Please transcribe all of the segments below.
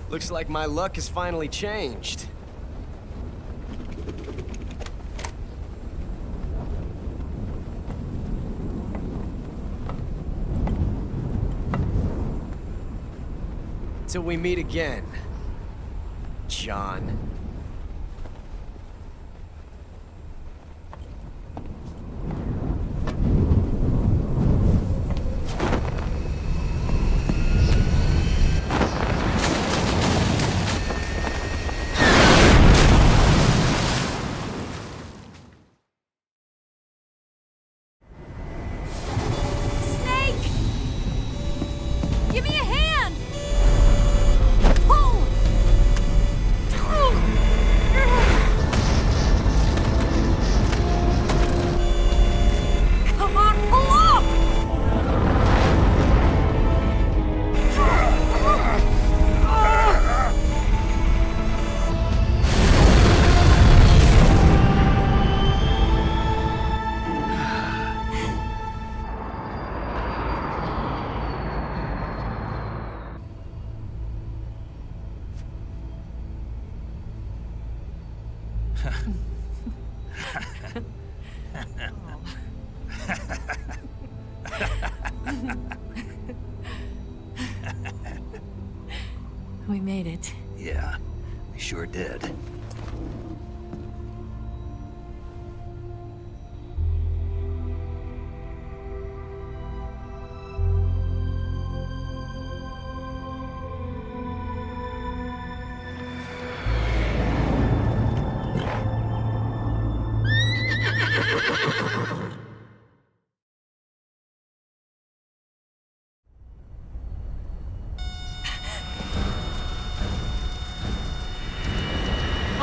Looks like my luck has finally changed. Till we meet again, John. Give me a hand! Pull! Come on, pull up! We made it. Yeah, we sure did.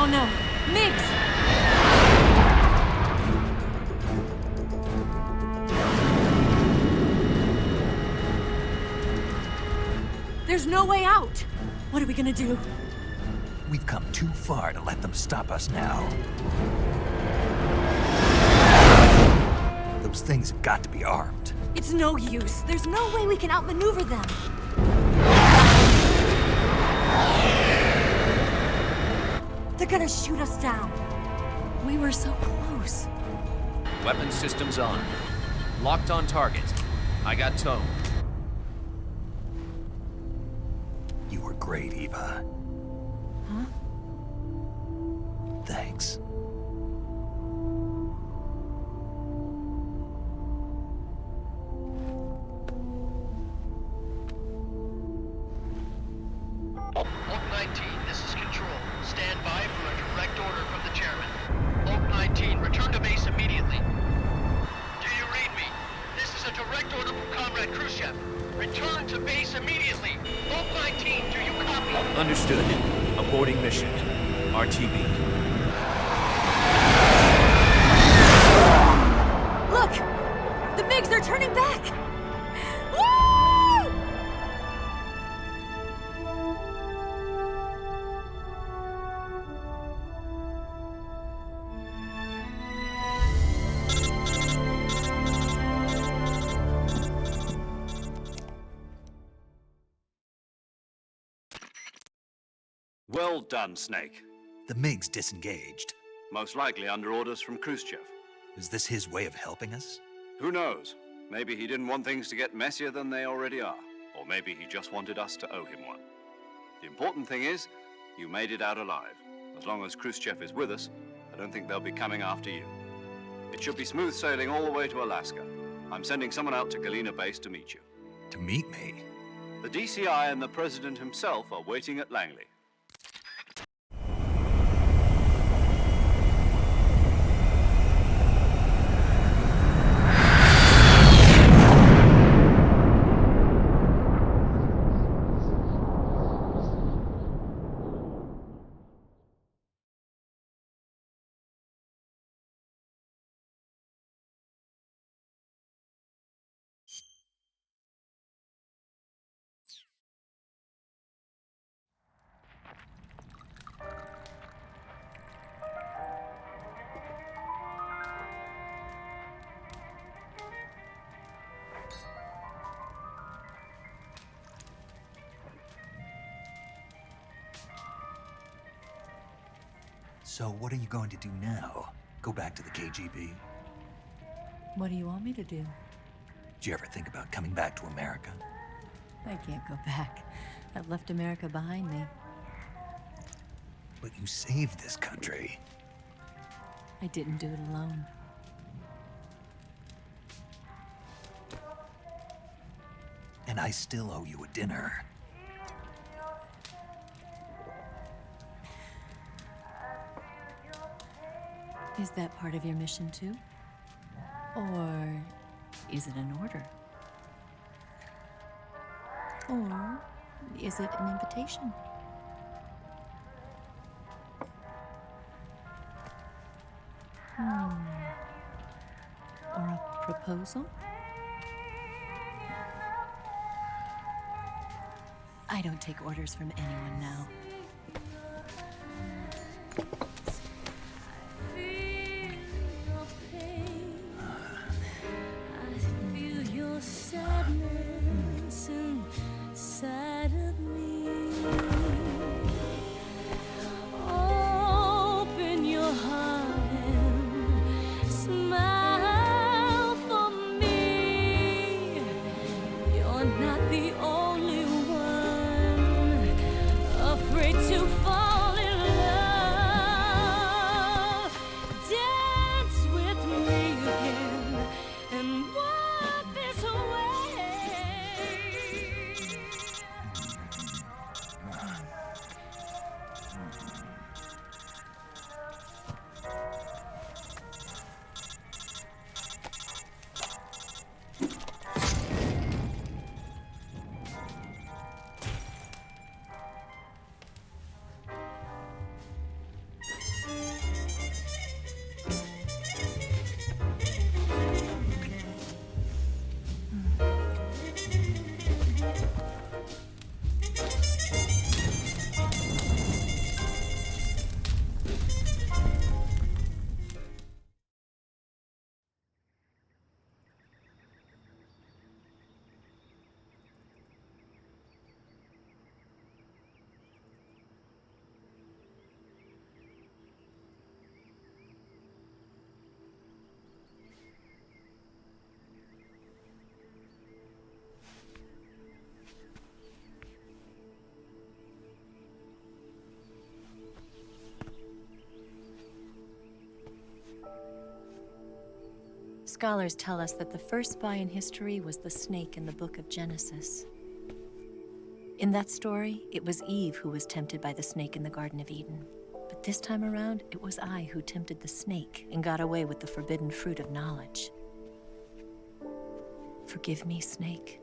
Oh no, Miggs! There's no way out! What are we gonna do? We've come too far to let them stop us now. Those things have got to be armed. It's no use. There's no way we can outmaneuver them. They're gonna shoot us down. We were so close. Weapon systems on. Locked on target. I got tone. You were great, Eva. Huh? Thanks. Oak 19, this is Control. Stand by for a direct order from the chairman. Oak 19, return to base immediately. Do you read me? This is a direct order from Comrade Khrushchev. Return to base immediately. Oak 19, do you copy? Understood. Aborting mission. RTB. Look! The MiGs, they're turning back! Woo! Well done, Snake. The MiGs disengaged. Most likely under orders from Khrushchev. Is this his way of helping us? Who knows? Maybe he didn't want things to get messier than they already are. Or maybe he just wanted us to owe him one. The important thing is, you made it out alive. As long as Khrushchev is with us, I don't think they'll be coming after you. It should be smooth sailing all the way to Alaska. I'm sending someone out to Galena Base to meet you. To meet me? The DCI and the President himself are waiting at Langley. So what are you going to do now? Go back to the KGB? What do you want me to do? Did you ever think about coming back to America? I can't go back. I've left America behind me. But you saved this country. I didn't do it alone. And I still owe you a dinner. Is that part of your mission too? Or is it an order? Or is it an invitation? Or a proposal? I don't take orders from anyone now. Sadness inside of me. Open your heart and smile for me. You're not the only one afraid to fall in love. Dance with me again and walk this way. Scholars tell us that the first spy in history was the snake in the book of Genesis. In that story, it was Eve who was tempted by the snake in the Garden of Eden. But this time around, it was I who tempted the snake and got away with the forbidden fruit of knowledge. Forgive me, snake.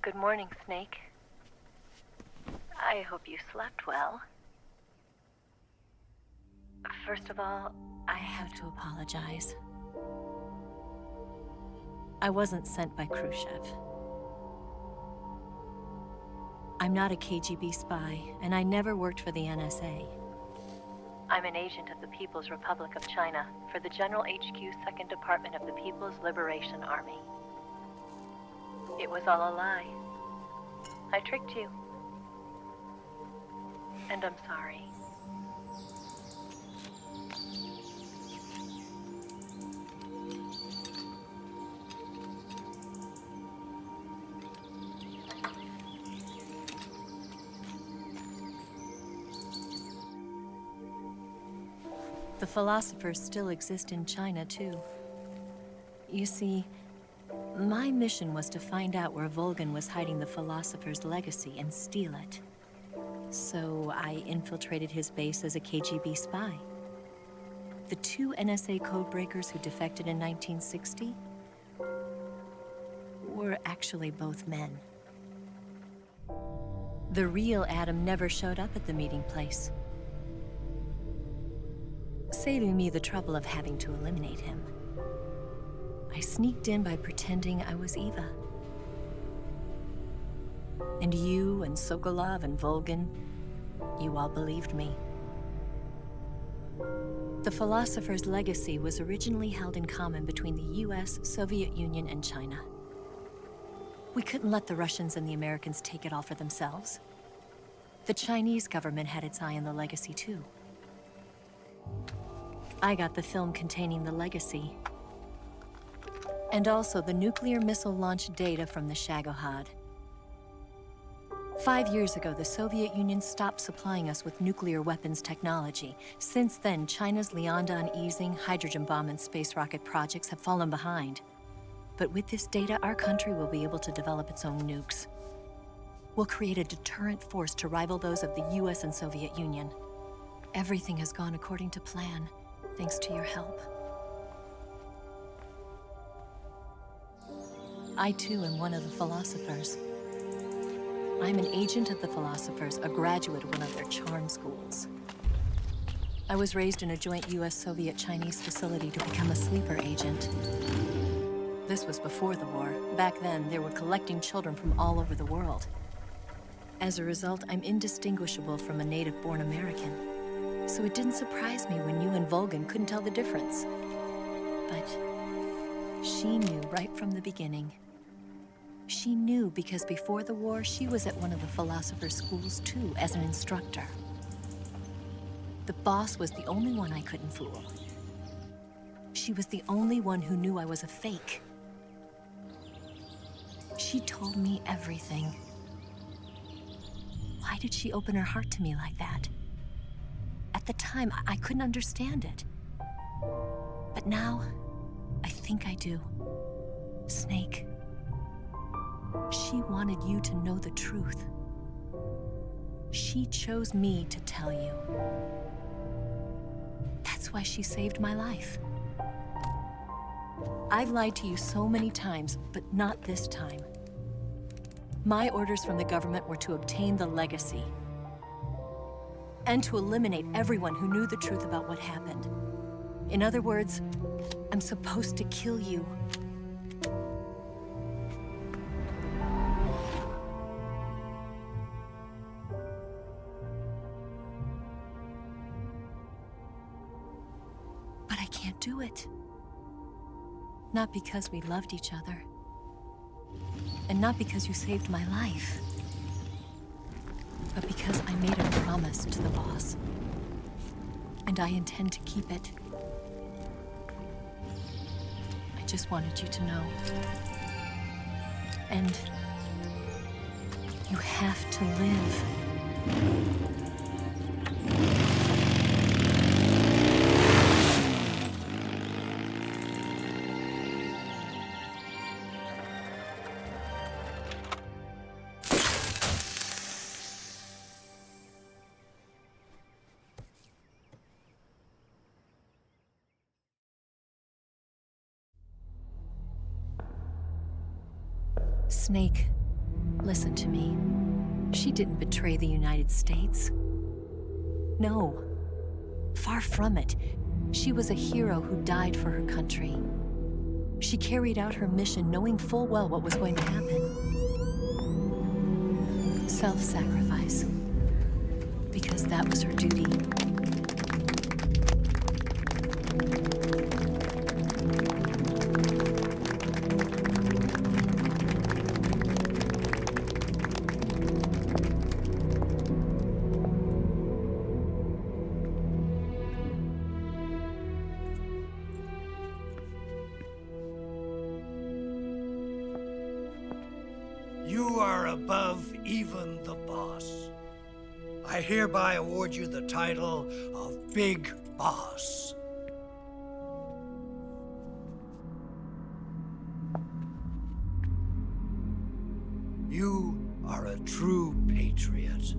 Good morning, Snake. I hope you slept well. First of all, I have to apologize. I wasn't sent by Khrushchev. I'm not a KGB spy, and I never worked for the NSA. I'm an agent of the People's Republic of China for the General HQ 2nd Department of the People's Liberation Army. It was all a lie. I tricked you. And I'm sorry. The philosophers still exist in China, too. You see, my mission was to find out where Volgin was hiding the philosopher's legacy and steal it. So I infiltrated his base as a KGB spy. The 2 NSA codebreakers who defected in 1960 were were actually both men. The real Adam never showed up at the meeting place, saving me the trouble of having to eliminate him. I sneaked in by pretending I was Eva. And you and Sokolov and Volgin, you all believed me. The Philosopher's legacy was originally held in common between the US, Soviet Union, and China. We couldn't let the Russians and the Americans take it all for themselves. The Chinese government had its eye on the legacy too. I got the film containing the legacy, and also the nuclear missile launch data from the Shagohod. 5 years ago, the Soviet Union stopped supplying us with nuclear weapons technology. Since then, China's Liaodong easing, hydrogen bomb, and space rocket projects have fallen behind. But with this data, our country will be able to develop its own nukes. We'll create a deterrent force to rival those of the US and Soviet Union. Everything has gone according to plan, thanks to your help. I too am one of the Philosophers. I'm an agent of the Philosophers, a graduate of one of their charm schools. I was raised in a joint US-Soviet-Chinese facility to become a sleeper agent. This was before the war. Back then, they were collecting children from all over the world. As a result, I'm indistinguishable from a native-born American. So it didn't surprise me when you and Volgin couldn't tell the difference. But she knew right from the beginning. She knew because before the war, she was at one of the Philosopher's schools too, as an instructor. The boss was the only one I couldn't fool. She was the only one who knew I was a fake. She told me everything. Why did she open her heart to me like that? At the time, I couldn't understand it. But now, I think I do. Snake. She wanted you to know the truth. She chose me to tell you. That's why she saved my life. I've lied to you so many times, but not this time. My orders from the government were to obtain the legacy and to eliminate everyone who knew the truth about what happened. In other words, I'm supposed to kill you. But I can't do it. Not because we loved each other. And not because you saved my life. But because I made a promise to the boss. And I intend to keep it. I just wanted you to know. And you have to live. Snake, listen to me. She didn't betray the United States. No, far from it. She was a hero who died for her country. She carried out her mission knowing full well what was going to happen. Self-sacrifice. Because that was her duty. You are above even the boss. I hereby award you the title of Big Boss. You are a true patriot.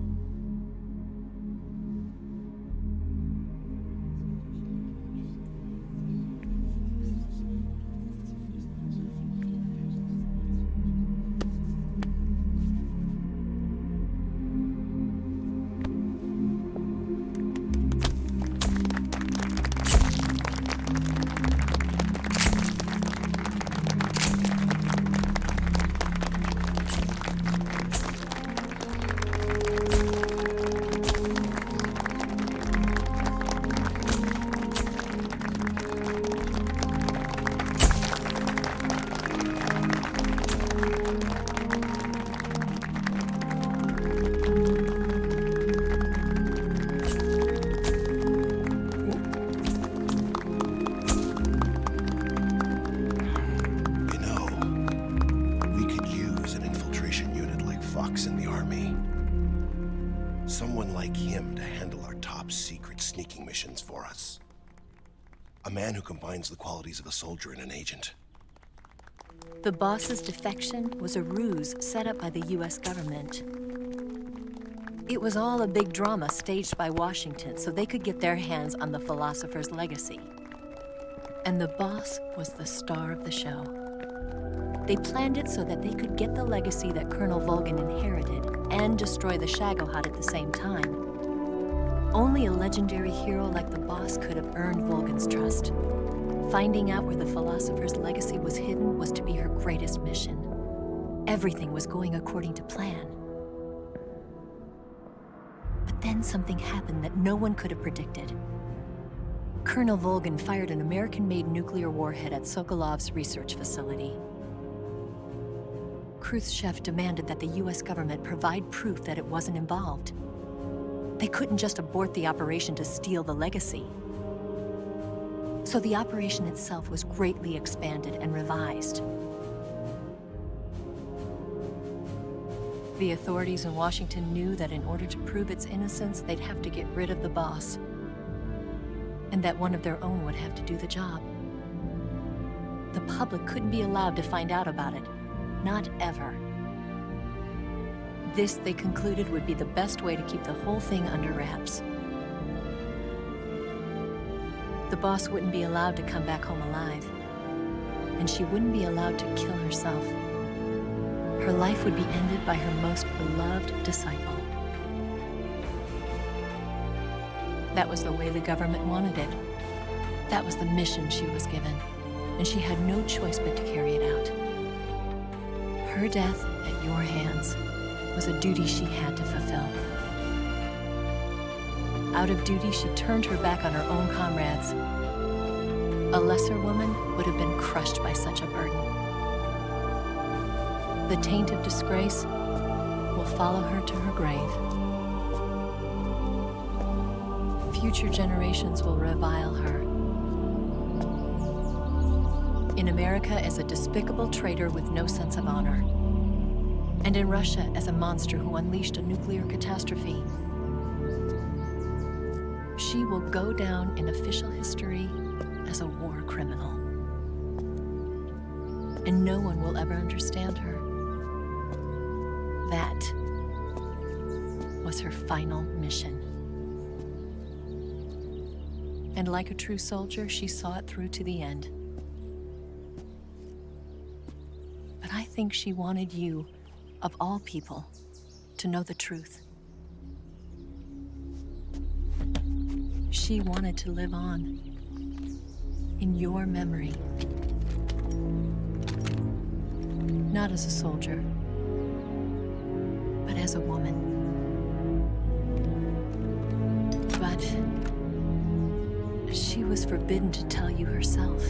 works in the Army. Someone like him to handle our top secret sneaking missions for us. A man who combines the qualities of a soldier and an agent. The boss's defection was a ruse set up by the US government. It was all a big drama staged by Washington so they could get their hands on the philosopher's legacy. And the boss was the star of the show. They planned it so that they could get the legacy that Colonel Volgin inherited and destroy the Shagohod at the same time. Only a legendary hero like the boss could have earned Volgin's trust. Finding out where the philosopher's legacy was hidden was to be her greatest mission. Everything was going according to plan. But then something happened that no one could have predicted. Colonel Volgin fired an American-made nuclear warhead at Sokolov's research facility. Khrushchev demanded that the US government provide proof that it wasn't involved. They couldn't just abort the operation to steal the legacy. So the operation itself was greatly expanded and revised. The authorities in Washington knew that in order to prove its innocence, they'd have to get rid of the boss, and that one of their own would have to do the job. The public couldn't be allowed to find out about it. Not ever. This, they concluded, would be the best way to keep the whole thing under wraps. The boss wouldn't be allowed to come back home alive, and she wouldn't be allowed to kill herself. Her life would be ended by her most beloved disciple. That was the way the government wanted it. That was the mission she was given, and she had no choice but to carry it out. Her death at your hands was a duty she had to fulfill. Out of duty, she turned her back on her own comrades. A lesser woman would have been crushed by such a burden. The taint of disgrace will follow her to her grave. Future generations will revile her. In America as a despicable traitor with no sense of honor. And in Russia as a monster who unleashed a nuclear catastrophe. She will go down in official history as a war criminal. And no one will ever understand her. That was her final mission. And like a true soldier, she saw it through to the end. But I think she wanted you, of all people, to know the truth. She wanted to live on in your memory. Not as a soldier, but as a woman. But she was forbidden to tell you herself.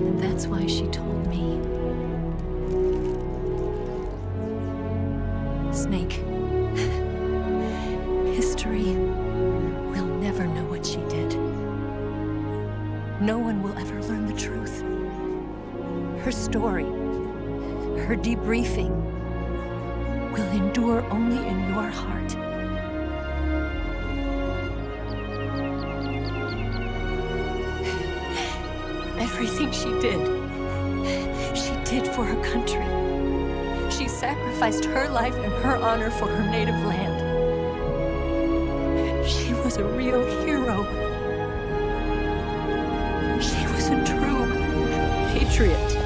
And that's why she told me. Snake, history will never know what she did. No one will ever learn the truth. Her story, her debriefing, will endure only in your heart. Everything she did for her country. She sacrificed her life and her honor for her native land. She was a real hero. She was a true patriot.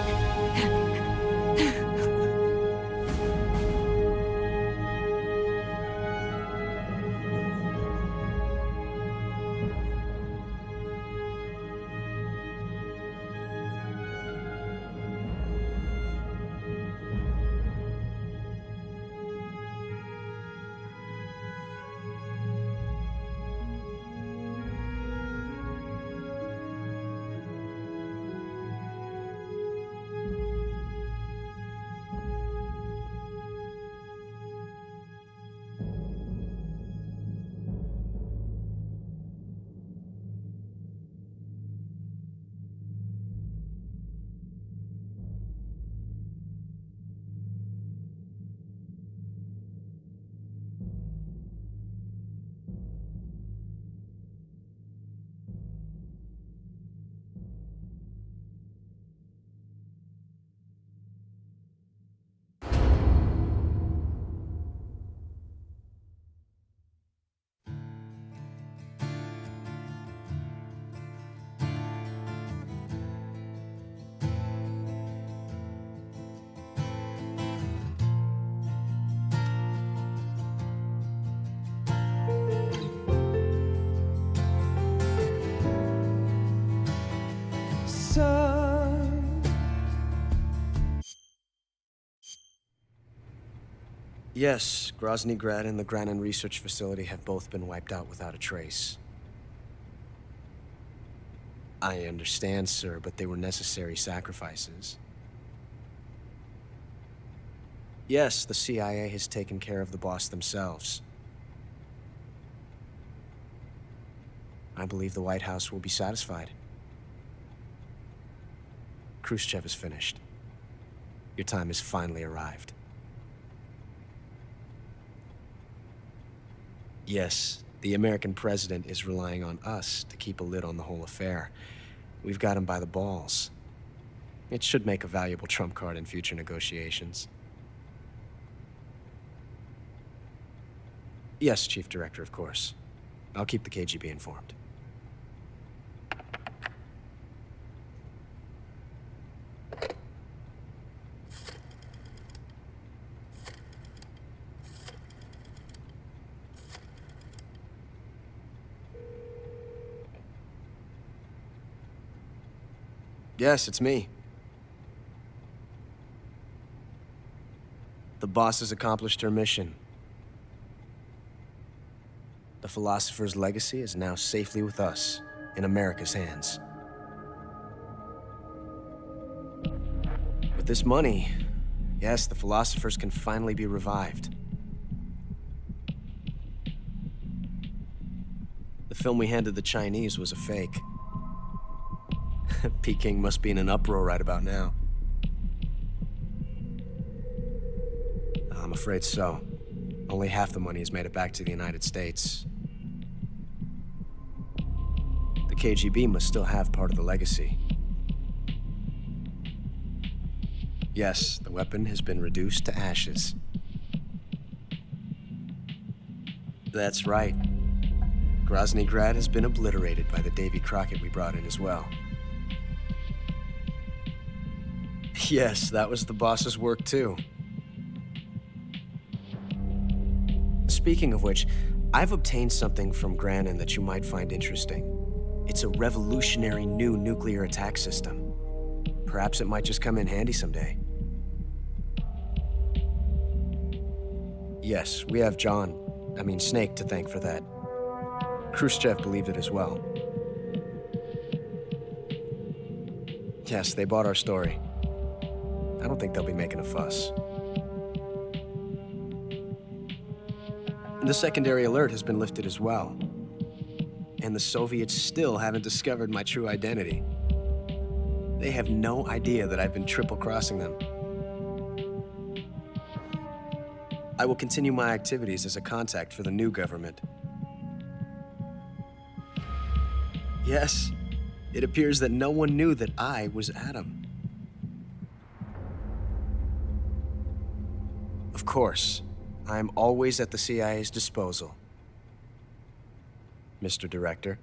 Yes, Grozny Grad and the Granin Research Facility have both been wiped out without a trace. I understand, sir, but they were necessary sacrifices. Yes, the CIA has taken care of the boss themselves. I believe the White House will be satisfied. Khrushchev is finished. Your time has finally arrived. Yes, the American president is relying on us to keep a lid on the whole affair. We've got him by the balls. It should make a valuable trump card in future negotiations. Yes, Chief Director, of course. I'll keep the KGB informed. Yes, it's me. The boss has accomplished her mission. The philosopher's legacy is now safely with us, in America's hands. With this money, yes, the philosophers can finally be revived. The film we handed the Chinese was a fake. Peking must be in an uproar right about now. I'm afraid so. Only half the money has made it back to the United States. The KGB must still have part of the legacy. Yes, the weapon has been reduced to ashes. That's right. Grozny Grad has been obliterated by the Davy Crockett we brought in as well. Yes, that was the boss's work too. Speaking of which, I've obtained something from Granin that you might find interesting. It's a revolutionary new nuclear attack system. Perhaps it might just come in handy someday. Yes, we have Snake to thank for that. Khrushchev believed it as well. Yes, they bought our story. I don't think they'll be making a fuss. The secondary alert has been lifted as well. And the Soviets still haven't discovered my true identity. They have no idea that I've been triple-crossing them. I will continue my activities as a contact for the new government. Yes, it appears that no one knew that I was Adam. Of course, I am always at the CIA's disposal, Mr. Director.